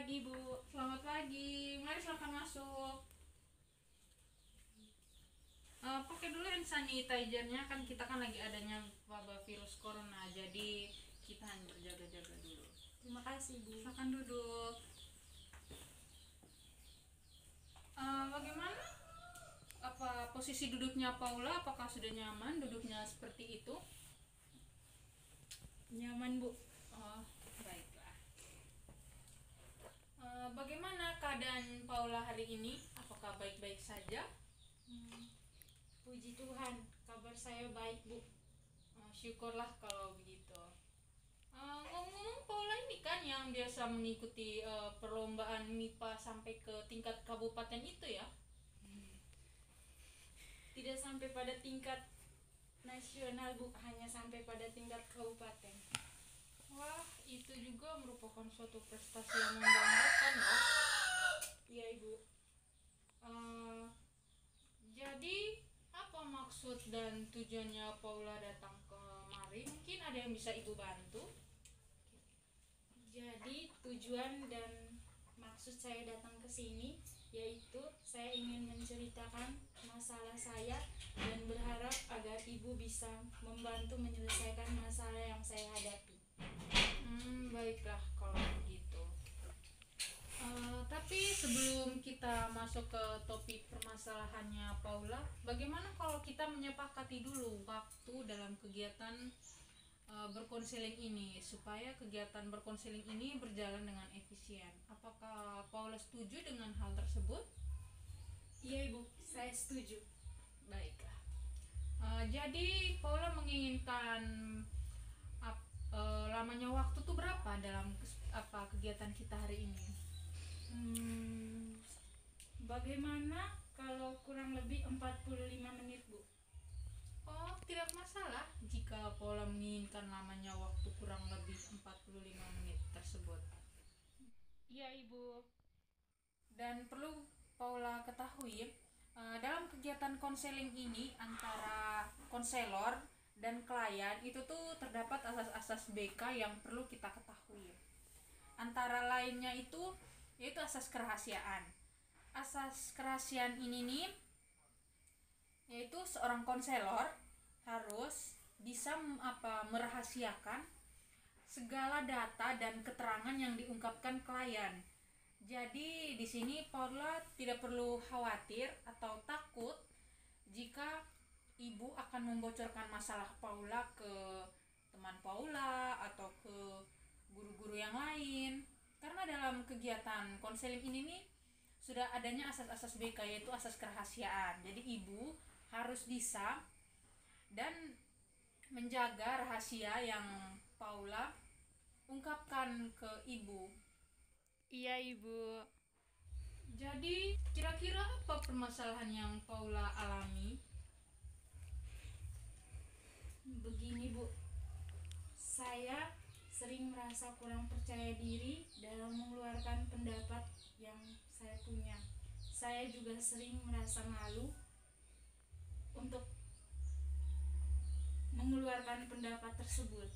pagi, Bu. Selamat pagi, mari silakan masuk. Pakai dulu hand sanitizer-nya, kan kita kan lagi adanya wabah virus corona, jadi kita hanya berjaga-jaga dulu. Terima kasih, Bu. Silakan duduk. Bagaimana? Apa posisi duduknya Paula? Apakah sudah nyaman duduknya seperti itu? Nyaman, Bu. Oh, baiklah. Bagaimana keadaan Paula hari ini? Apakah baik-baik saja? Puji Tuhan, kabar saya baik, Bu. Syukurlah kalau begitu. Ngomong-ngomong, Paula ini kan yang biasa mengikuti perlombaan MIPA sampai ke tingkat kabupaten itu ya? Tidak sampai pada tingkat nasional, Bu, hanya sampai pada tingkat kabupaten. Wah, itu juga merupakan suatu prestasi yang membanggakan ya. Iya, Ibu. Jadi, apa maksud dan tujuannya Paula datang kemari? Mungkin ada yang bisa Ibu bantu? Jadi, tujuan dan maksud saya datang ke sini yaitu saya ingin menceritakan masalah saya dan berharap agar Ibu bisa membantu menyelesaikan masalah yang saya hadapi. Baiklah kalau begitu. Tapi sebelum kita masuk ke topik permasalahannya Paula, bagaimana kalau kita menyepakati dulu waktu dalam kegiatan berkonseling ini supaya kegiatan berkonseling ini berjalan dengan efisien. Apakah Paula setuju dengan hal tersebut? Iya, Ibu, saya setuju. Baiklah. Jadi Paula menginginkan lamanya waktu tuh berapa dalam kegiatan kita hari ini? Bagaimana kalau kurang lebih 45 menit, Bu? Oh, tidak masalah jika Paula menginginkan lamanya waktu kurang lebih 45 menit tersebut. Iya, Ibu. Dan perlu Paula ketahui, dalam kegiatan konseling ini antara konselor dan klien itu tuh terdapat asas-asas BK yang perlu kita ketahui. Antara lainnya itu yaitu asas kerahasiaan. Asas kerahasiaan ini nih yaitu seorang konselor harus bisa merahasiakan segala data dan keterangan yang diungkapkan klien. Jadi di sini Paula tidak perlu khawatir atau takut jika Ibu akan membocorkan masalah Paula ke teman Paula atau ke guru-guru yang lain. Karena dalam kegiatan konseling ini nih sudah adanya asas-asas BK yaitu asas kerahasiaan. Jadi Ibu harus bisa dan menjaga rahasia yang Paula ungkapkan ke Ibu. Iya, Ibu. Jadi kira-kira apa permasalahan yang Paula alami? Begini, Bu. Saya sering merasa kurang percaya diri dalam mengeluarkan pendapat yang saya punya. Saya juga sering merasa malu untuk mengeluarkan pendapat tersebut.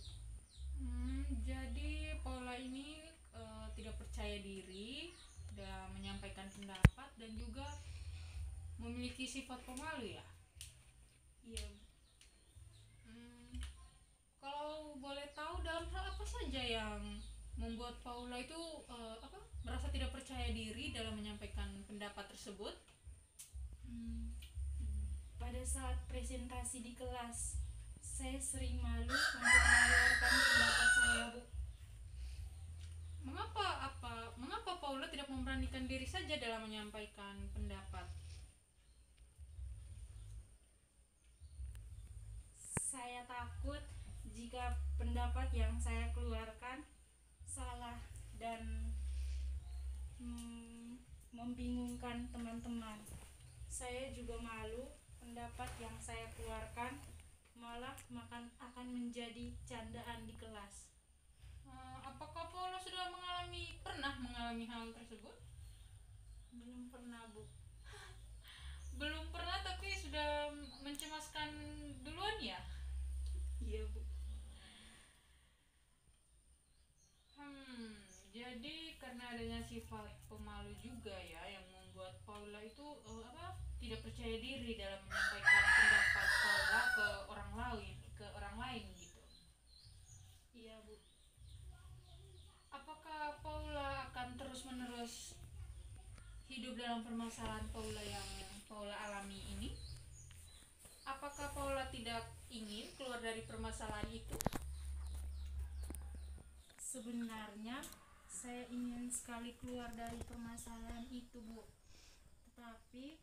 Jadi Paula ini tidak percaya diri dalam menyampaikan pendapat dan juga memiliki sifat pemalu ya. Iya. Kalau boleh tahu dalam hal apa saja yang membuat Paula itu merasa tidak percaya diri dalam menyampaikan pendapat tersebut? Pada saat presentasi di kelas, saya sering malu untuk mengeluarkan pendapat saya, Bu. Mengapa Paula tidak memberanikan diri saja dalam menyampaikan pendapat? Saya takut jika pendapat yang saya keluarkan salah dan membingungkan teman-teman. Saya juga malu pendapat yang saya keluarkan malah akan menjadi candaan di kelas. Apakah Paula sudah pernah mengalami hal tersebut? Belum pernah, Bu. Belum pernah tapi sudah mencemaskan duluan ya? Iya, Bu. Jadi karena adanya sifat pemalu juga ya yang membuat Paula itu tidak percaya diri dalam menyampaikan pendapat Paula ke orang lain gitu. Iya, Bu. Apakah Paula akan terus-menerus hidup dalam permasalahan Paula yang Paula alami ini? Apakah Paula tidak ingin keluar dari permasalahan itu? Sebenarnya saya ingin sekali keluar dari permasalahan itu, Bu. Tetapi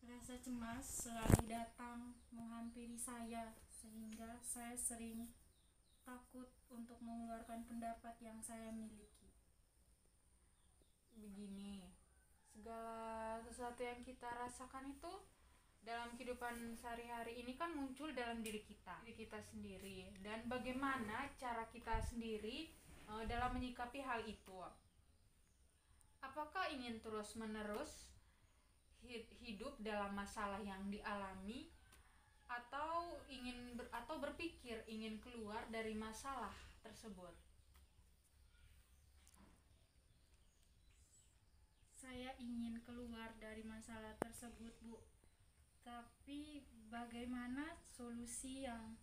rasa cemas selalu datang menghampiri saya sehingga saya sering takut untuk mengeluarkan pendapat yang saya miliki. Begini, segala sesuatu yang kita rasakan itu dalam kehidupan sehari-hari ini kan muncul dalam diri kita sendiri, dan bagaimana cara kita sendiri dalam menyikapi hal itu. Apakah ingin terus-menerus hidup dalam masalah yang dialami, atau berpikir ingin keluar dari masalah tersebut? Saya ingin keluar dari masalah tersebut, Bu. Tapi bagaimana solusi yang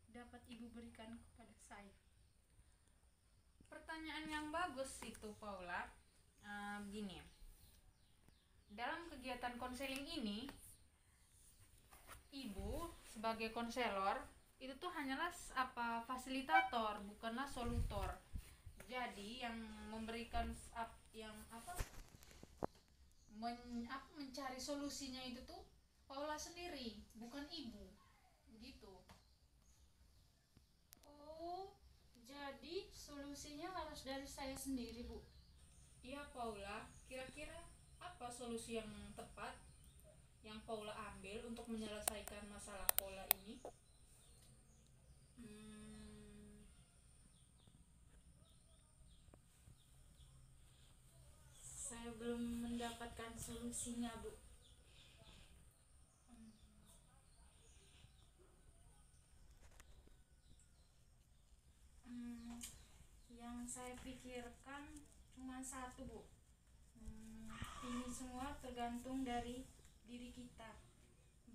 dapat Ibu berikan kepada saya? Pertanyaan yang bagus itu, Paula. Begini, dalam kegiatan konseling ini, Ibu sebagai konselor itu tuh hanyalah fasilitator, bukanlah solutor. Jadi yang memberikan mencari solusinya itu tuh Paula sendiri, bukan Ibu. Begitu. Oh, jadi solusinya harus dari saya sendiri, Bu. Iya, Paula. Kira-kira apa solusi yang tepat yang Paula ambil untuk menyelesaikan masalah Paula ini? Saya belum mendapatkan solusinya, Bu. Yang saya pikirkan cuma satu, Bu. Ini semua tergantung dari diri kita.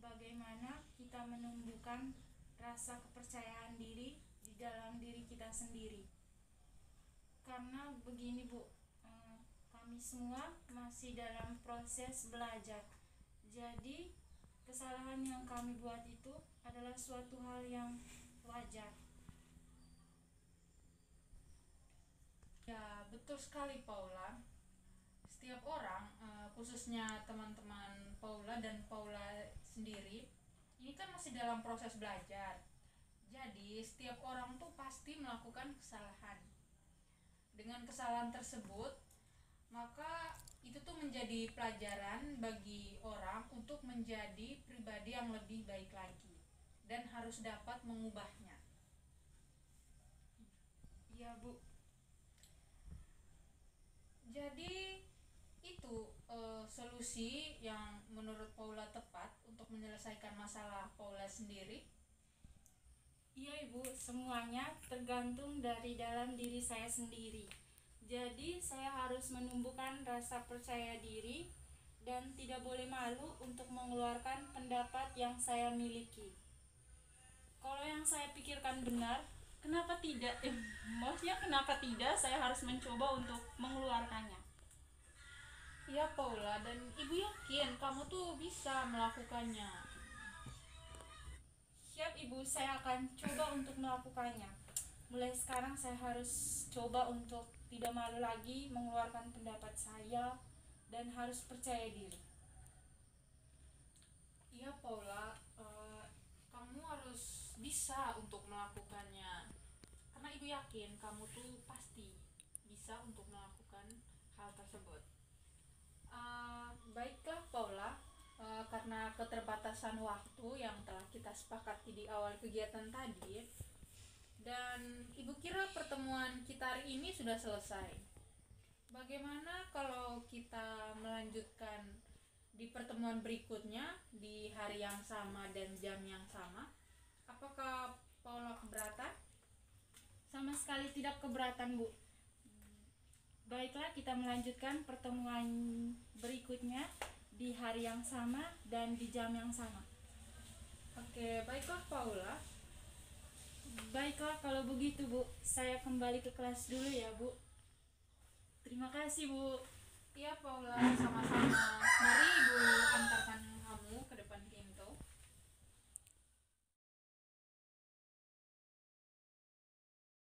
Bagaimana kita menumbuhkan rasa kepercayaan diri di dalam diri kita sendiri. Karena begini, Bu, kami semua masih dalam proses belajar. Jadi kesalahan yang kami buat itu adalah suatu hal yang wajar. Ya, betul sekali, Paula. Setiap orang, khususnya teman-teman Paula dan Paula sendiri, ini kan masih dalam proses belajar. Jadi setiap orang tuh pasti melakukan kesalahan. Dengan kesalahan tersebut, maka itu tuh menjadi pelajaran bagi orang untuk menjadi pribadi yang lebih baik lagi dan harus dapat mengubahnya. Iya, Bu. Jadi itu solusi yang menurut Paula tepat untuk menyelesaikan masalah Paula sendiri. Iya, Ibu, semuanya tergantung dari dalam diri saya sendiri. Jadi saya harus menumbuhkan rasa percaya diri dan tidak boleh malu untuk mengeluarkan pendapat yang saya miliki. Kalau yang saya pikirkan benar, kenapa tidak? Maksudnya kenapa tidak saya harus mencoba untuk mengeluarkannya? Iya, Paula, dan Ibu yakin kamu tuh bisa melakukannya. Siap, Ibu, saya akan coba untuk melakukannya. Mulai sekarang saya harus coba untuk tidak malu lagi mengeluarkan pendapat saya dan harus percaya diri. Iya, Paula, kamu harus bisa untuk melakukannya. Karena Ibu yakin kamu tuh pasti bisa untuk melakukan hal tersebut. Baiklah, Paula, karena keterbatasan waktu yang telah kita sepakati di awal kegiatan tadi, dan Ibu kira pertemuan kita hari ini sudah selesai. Bagaimana kalau kita melanjutkan di pertemuan berikutnya di hari yang sama dan jam yang sama? Apakah Paula keberatan? Sama sekali tidak keberatan, Bu. Baiklah, kita melanjutkan pertemuan berikutnya di hari yang sama dan di jam yang sama. Oke, baiklah Paula. Baiklah, kalau begitu, Bu, saya kembali ke kelas dulu ya, Bu. Terima kasih, Bu. Iya Paula, sama-sama. Mari Ibu antarkan